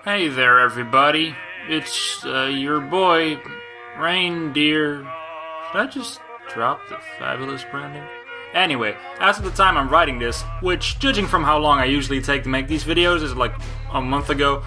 Hey there, everybody. It's your boy, Reindeer. Should I just drop the fabulous branding? Anyway, as of the time I'm writing this, which, judging from how long I usually take to make these videos, is like a month ago,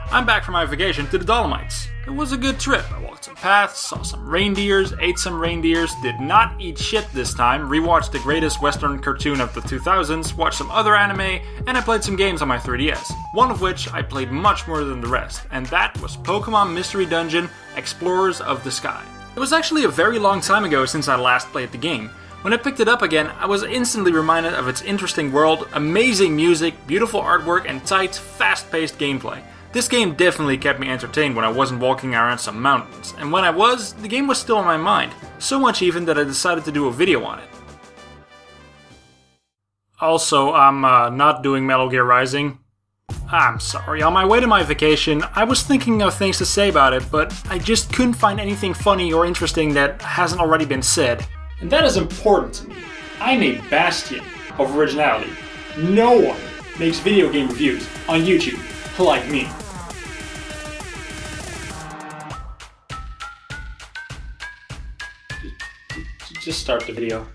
I'm back from my vacation to the Dolomites. It was a good trip. I walked some paths, saw some reindeers, ate some reindeers, did not eat shit this time, rewatched the greatest western cartoon of the 2000s, watched some other anime, and I played some games on my 3DS. One of which I played much more than the rest, and that was Pokémon Mystery Dungeon: Explorers of the Sky. It was actually a very long time ago since I last played the game. When I picked it up again, I was instantly reminded of its interesting world, amazing music, beautiful artwork, and tight, fast-paced gameplay. This game definitely kept me entertained when I wasn't walking around some mountains, and when I was, the game was still in my mind, so much even that I decided to do a video on it. Also, I'm not doing Metal Gear Rising. I'm sorry, on my way to my vacation, I was thinking of things to say about it, but I just couldn't find anything funny or interesting that hasn't already been said. And that is important to me. I'm a bastion of originality. No one makes video game reviews on YouTube like me. Just start the video.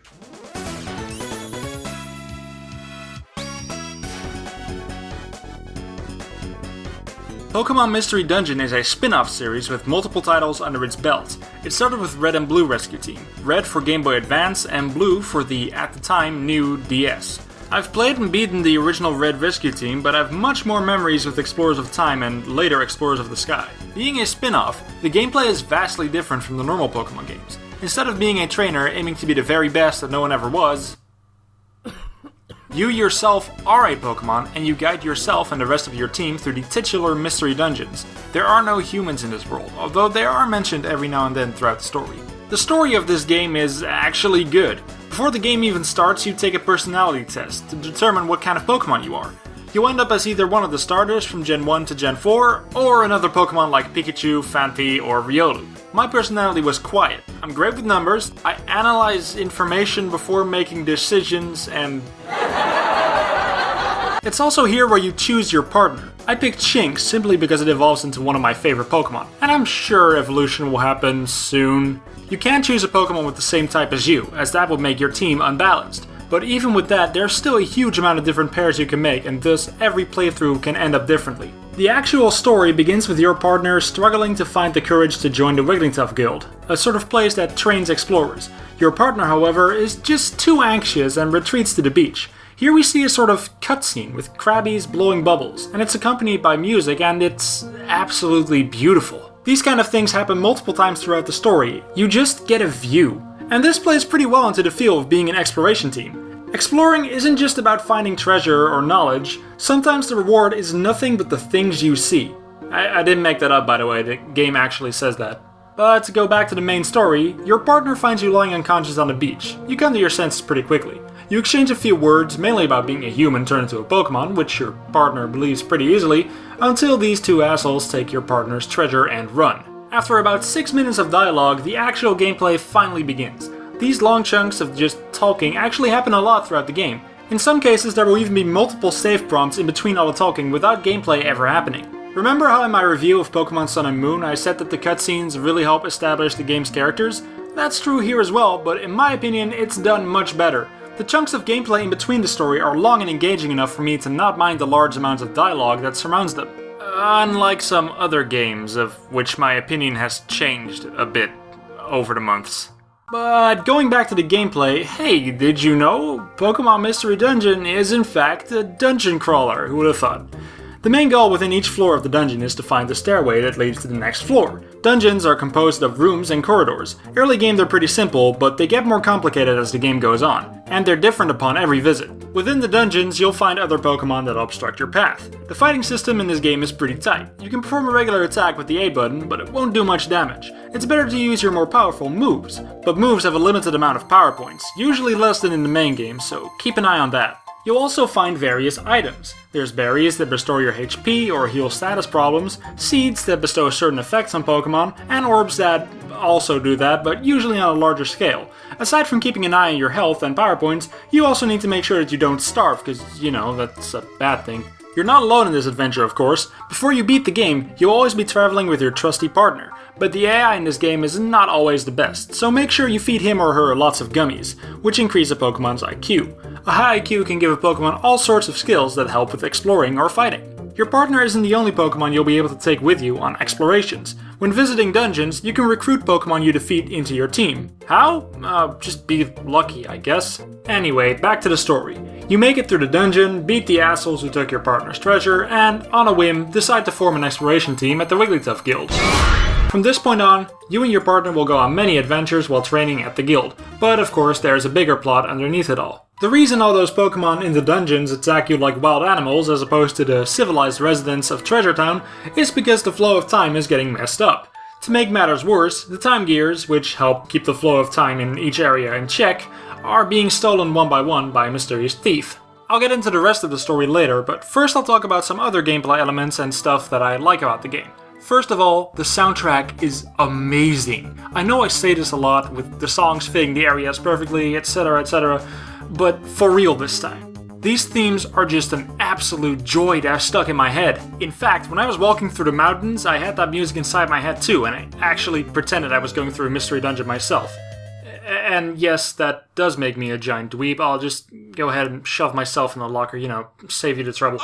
Pokémon Mystery Dungeon is a spin-off series with multiple titles under its belt. It started with Red and Blue Rescue Team, Red for Game Boy Advance and Blue for the, at the time, new DS. I've played and beaten the original Red Rescue Team, but I have much more memories with Explorers of Time and later Explorers of the Sky. Being a spin-off, the gameplay is vastly different from the normal Pokémon games. Instead of being a trainer aiming to be the very best that no one ever was, you yourself are a Pokémon, and you guide yourself and the rest of your team through the titular mystery dungeons. There are no humans in this world, although they are mentioned every now and then throughout the story. The story of this game is actually good. Before the game even starts, you take a personality test to determine what kind of Pokémon you are. You end up as either one of the starters from Gen 1 to Gen 4, or another Pokémon like Pikachu, Phanpy, or Riolu. My personality was quiet. I'm great with numbers, I analyze information before making decisions, and it's also here where you choose your partner. I picked Shinx simply because it evolves into one of my favorite Pokémon, and I'm sure evolution will happen soon. You can't choose a Pokémon with the same type as you, as that would make your team unbalanced. But even with that, there's still a huge amount of different pairs you can make, and thus every playthrough can end up differently. The actual story begins with your partner struggling to find the courage to join the Wigglytuff Guild, a sort of place that trains explorers. Your partner, however, is just too anxious and retreats to the beach. Here we see a sort of cutscene with Krabbies blowing bubbles, and it's accompanied by music, and it's absolutely beautiful. These kind of things happen multiple times throughout the story. You just get a view. And this plays pretty well into the feel of being an exploration team. Exploring isn't just about finding treasure or knowledge. Sometimes the reward is nothing but the things you see. I didn't make that up, by the way, the game actually says that. But to go back to the main story, your partner finds you lying unconscious on the beach. You come to your senses pretty quickly. You exchange a few words, mainly about being a human turned into a Pokémon, which your partner believes pretty easily, until these two assholes take your partner's treasure and run. After about 6 minutes of dialogue, the actual gameplay finally begins. These long chunks of just talking actually happen a lot throughout the game. In some cases, there will even be multiple save prompts in between all the talking without gameplay ever happening. Remember how in my review of Pokémon Sun and Moon I said that the cutscenes really help establish the game's characters? That's true here as well, but in my opinion it's done much better. The chunks of gameplay in between the story are long and engaging enough for me to not mind the large amounts of dialogue that surrounds them. Unlike some other games, of which my opinion has changed a bit over the months. But going back to the gameplay, hey, did you know? Pokémon Mystery Dungeon is in fact a dungeon crawler, who would have thought? The main goal within each floor of the dungeon is to find the stairway that leads to the next floor. Dungeons are composed of rooms and corridors. Early game they're pretty simple, but they get more complicated as the game goes on, and they're different upon every visit. Within the dungeons, you'll find other Pokémon that obstruct your path. The fighting system in this game is pretty tight. You can perform a regular attack with the A button, but it won't do much damage. It's better to use your more powerful moves, but moves have a limited amount of power points, usually less than in the main game, so keep an eye on that. You'll also find various items. There's berries that restore your HP or heal status problems, seeds that bestow certain effects on Pokémon, and orbs that also do that, but usually on a larger scale. Aside from keeping an eye on your health and power points, you also need to make sure that you don't starve, because, you know, that's a bad thing. You're not alone in this adventure, of course. Before you beat the game, you'll always be traveling with your trusty partner. But the AI in this game is not always the best, so make sure you feed him or her lots of gummies, which increase a Pokemon's IQ. A high IQ can give a Pokemon all sorts of skills that help with exploring or fighting. Your partner isn't the only Pokemon you'll be able to take with you on explorations. When visiting dungeons, you can recruit Pokemon you defeat into your team. How? Just be lucky, I guess. Anyway, back to the story. You make it through the dungeon, beat the assholes who took your partner's treasure, and, on a whim, decide to form an exploration team at the Wigglytuff Guild. From this point on, you and your partner will go on many adventures while training at the guild, but of course there's a bigger plot underneath it all. The reason all those Pokemon in the dungeons attack you like wild animals as opposed to the civilized residents of Treasure Town is because the flow of time is getting messed up. To make matters worse, the time gears, which help keep the flow of time in each area in check, are being stolen one by one by a mysterious thief. I'll get into the rest of the story later, but first I'll talk about some other gameplay elements and stuff that I like about the game. First of all, the soundtrack is amazing. I know I say this a lot with the songs fitting the areas perfectly, etc, but for real this time. These themes are just an absolute joy to have stuck in my head. In fact, when I was walking through the mountains, I had that music inside my head too, and I actually pretended I was going through a mystery dungeon myself. And yes, that does make me a giant dweeb. I'll just go ahead and shove myself in the locker, save you the trouble.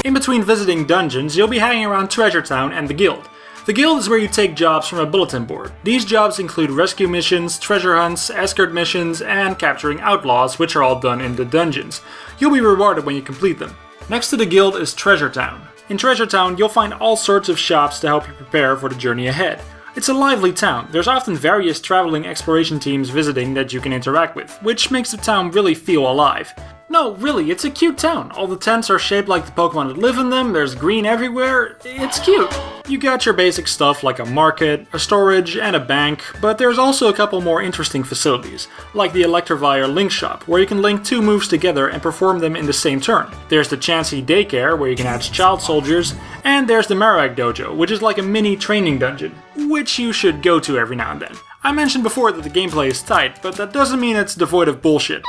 In between visiting dungeons, you'll be hanging around Treasure Town and the Guild. The Guild is where you take jobs from a bulletin board. These jobs include rescue missions, treasure hunts, escort missions, and capturing outlaws, which are all done in the dungeons. You'll be rewarded when you complete them. Next to the Guild is Treasure Town. In Treasure Town, you'll find all sorts of shops to help you prepare for the journey ahead. It's a lively town. There's often various traveling exploration teams visiting that you can interact with, which makes the town really feel alive. No, really, it's a cute town. All the tents are shaped like the Pokemon that live in them, there's green everywhere, it's cute. You got your basic stuff like a market, a storage, and a bank, but there's also a couple more interesting facilities, like the Electivire Link Shop, where you can link two moves together and perform them in the same turn. There's the Chansey Daycare, where you can hatch child soldiers, and there's the Marowak Dojo, which is like a mini training dungeon, which you should go to every now and then. I mentioned before that the gameplay is tight, but that doesn't mean it's devoid of bullshit.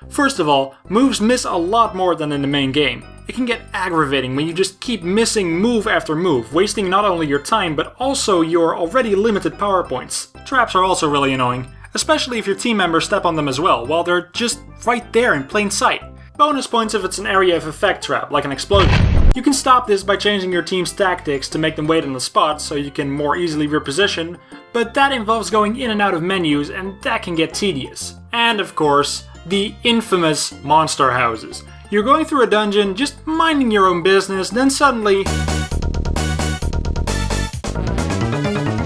First of all, moves miss a lot more than in the main game. It can get aggravating when you just keep missing move after move, wasting not only your time but also your already limited power points. Traps are also really annoying, especially if your team members step on them as well, while they're just right there in plain sight. Bonus points if it's an area of effect trap, like an explosion. You can stop this by changing your team's tactics to make them wait on the spot so you can more easily reposition, but that involves going in and out of menus and that can get tedious. And of course, the infamous monster houses. You're going through a dungeon, just minding your own business, then suddenly...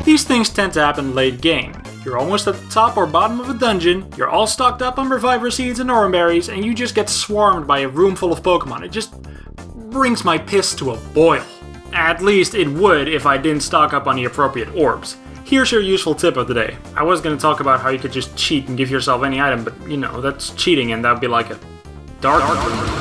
These things tend to happen late game. You're almost at the top or bottom of a dungeon, you're all stocked up on Reviver Seeds and Oran Berries, and you just get swarmed by a room full of Pokemon. It just brings my piss to a boil. At least it would if I didn't stock up on the appropriate orbs. Here's your useful tip of the day. I was going to talk about how you could just cheat and give yourself any item, but that's cheating and that would be like a dark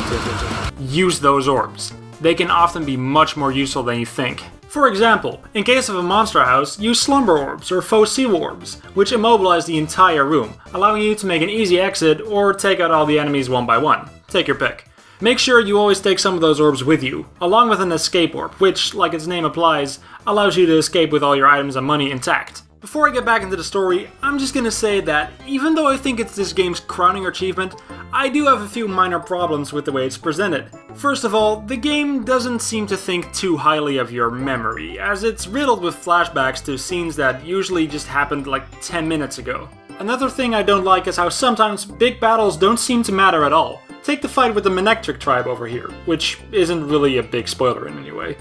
tip. Use those orbs. They can often be much more useful than you think. For example, in case of a monster house, use Slumber Orbs or Focil Orbs, which immobilize the entire room, allowing you to make an easy exit or take out all the enemies one by one. Take your pick. Make sure you always take some of those orbs with you, along with an escape orb, which, like its name implies, allows you to escape with all your items and money intact. Before I get back into the story, I'm just gonna say that even though I think it's this game's crowning achievement, I do have a few minor problems with the way it's presented. First of all, the game doesn't seem to think too highly of your memory, as it's riddled with flashbacks to scenes that usually just happened like 10 minutes ago. Another thing I don't like is how sometimes big battles don't seem to matter at all. Take the fight with the Manectric tribe over here, which isn't really a big spoiler in any way.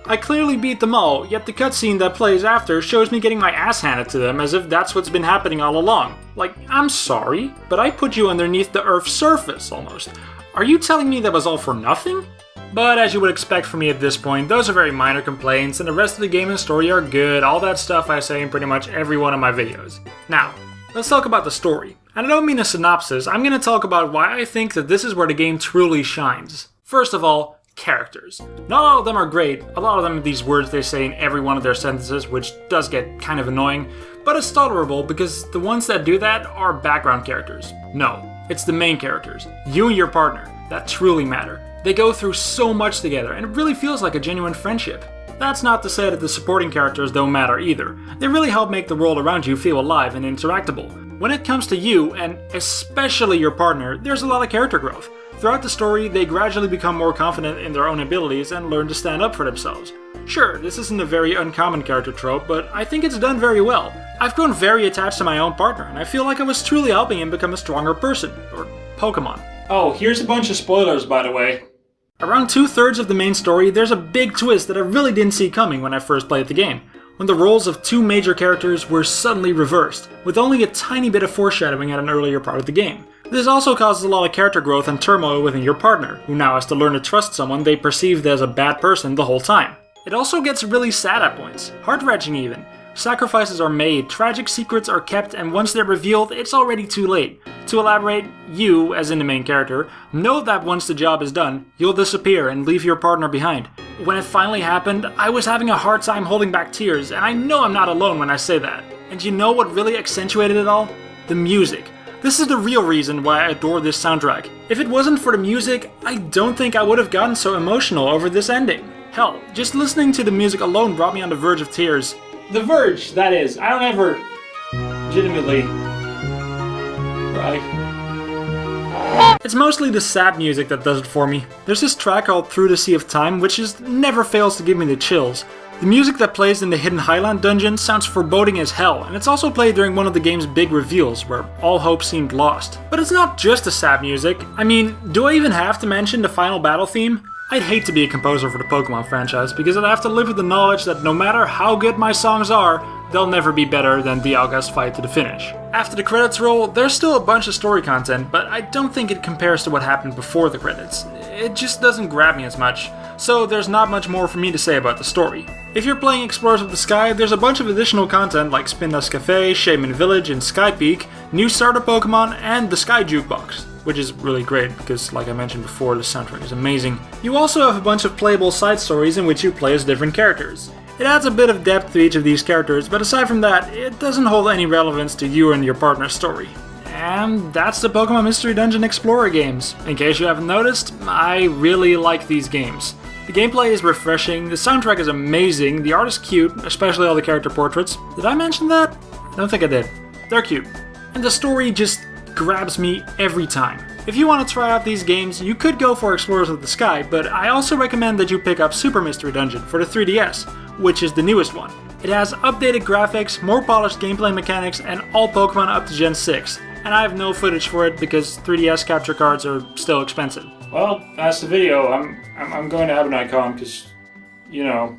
I clearly beat them all, yet the cutscene that plays after shows me getting my ass handed to them as if that's what's been happening all along. Like, I'm sorry, but I put you underneath the Earth's surface, almost. Are you telling me that was all for nothing? But as you would expect from me at this point, those are very minor complaints, and the rest of the game and story are good, all that stuff I say in pretty much every one of my videos. Now, let's talk about the story. And I don't mean a synopsis, I'm going to talk about why I think that this is where the game truly shines. First of all, characters. Not all of them are great, a lot of them are these words they say in every one of their sentences, which does get kind of annoying, but it's tolerable because the ones that do that are background characters. No, it's the main characters, you and your partner, that truly matter. They go through so much together, and it really feels like a genuine friendship. That's not to say that the supporting characters don't matter either. They really help make the world around you feel alive and interactable. When it comes to you, and especially your partner, there's a lot of character growth. Throughout the story, they gradually become more confident in their own abilities and learn to stand up for themselves. Sure, this isn't a very uncommon character trope, but I think it's done very well. I've grown very attached to my own partner, and I feel like I was truly helping him become a stronger person, or Pokémon. Oh, here's a bunch of spoilers, by the way. Around 2/3 of the main story, there's a big twist that I really didn't see coming when I first played the game, when the roles of two major characters were suddenly reversed, with only a tiny bit of foreshadowing at an earlier part of the game. This also causes a lot of character growth and turmoil within your partner, who now has to learn to trust someone they perceived as a bad person the whole time. It also gets really sad at points, heart-wrenching even. Sacrifices are made, tragic secrets are kept, and once they're revealed, it's already too late. To elaborate, you, as in the main character, know that once the job is done, you'll disappear and leave your partner behind. When it finally happened, I was having a hard time holding back tears, and I know I'm not alone when I say that. And you know what really accentuated it all? The music. This is the real reason why I adore this soundtrack. If it wasn't for the music, I don't think I would have gotten so emotional over this ending. Hell, just listening to the music alone brought me on the verge of tears. The verge, that is. I don't ever legitimately cry. It's mostly the sad music that does it for me. There's this track called Through the Sea of Time, which just never fails to give me the chills. The music that plays in the Hidden Highland dungeon sounds foreboding as hell, and it's also played during one of the game's big reveals, where all hope seemed lost. But it's not just the sad music. I mean, do I even have to mention the final battle theme? I'd hate to be a composer for the Pokémon franchise, because I'd have to live with the knowledge that no matter how good my songs are, they'll never be better than Dialga's fight to the finish. After the credits roll, there's still a bunch of story content, but I don't think it compares to what happened before the credits. It just doesn't grab me as much, so there's not much more for me to say about the story. If you're playing Explorers of the Sky, there's a bunch of additional content like Spinda's Cafe, Shaman Village, and Sky Peak, new starter Pokémon, and the Sky Jukebox, which is really great because, like I mentioned before, the soundtrack is amazing. You also have a bunch of playable side stories in which you play as different characters. It adds a bit of depth to each of these characters, but aside from that, it doesn't hold any relevance to you and your partner's story. And that's the Pokémon Mystery Dungeon Explorer games. In case you haven't noticed, I really like these games. The gameplay is refreshing, the soundtrack is amazing, the art is cute, especially all the character portraits. Did I mention that? I don't think I did. They're cute. And the story just grabs me every time. If you want to try out these games, you could go for Explorers of the Sky, but I also recommend that you pick up Super Mystery Dungeon for the 3DS, which is the newest one. It has updated graphics, more polished gameplay mechanics, and all Pokemon up to Gen 6. And I have no footage for it because 3DS capture cards are still expensive. Well, that's the video. I'm going to have an icon because, you know.